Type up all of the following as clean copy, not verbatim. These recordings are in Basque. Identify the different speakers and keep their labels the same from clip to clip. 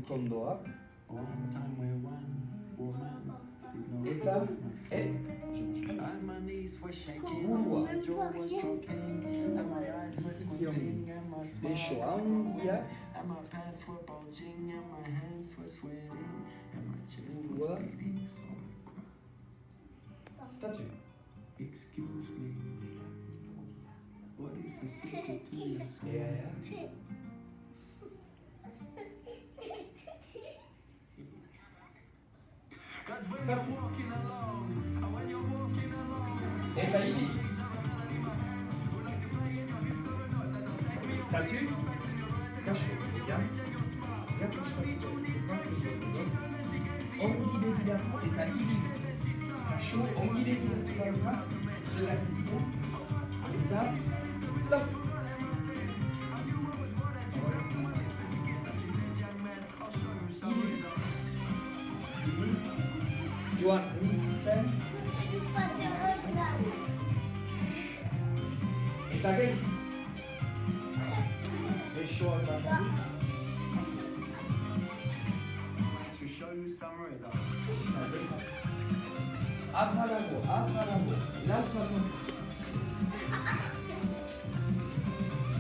Speaker 1: kondoa. Eta burua. Beso handia. Burua. Statue.
Speaker 2: Excuse me. What is the secret to your soul?
Speaker 1: Yeah.
Speaker 2: Cause when you're walking alone, and when you're walking alone,
Speaker 1: Eta ibis. Statue. Cachot. Ongi begiratu eta ibis. Cachot ongi begiratu dauka. Zelakiko. Eta stop. Joan, zen. Eta gehi. Besoak da.
Speaker 2: to show you some rhythm.
Speaker 1: Atarago. L'altrago.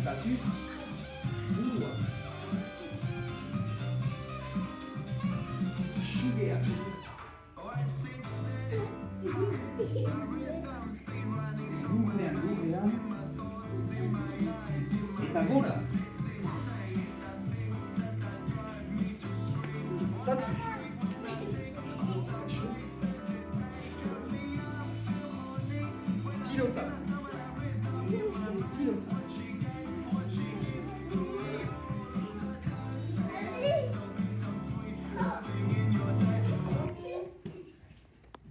Speaker 1: Statue. Burua. Shugea. Lurrean. Eta gora.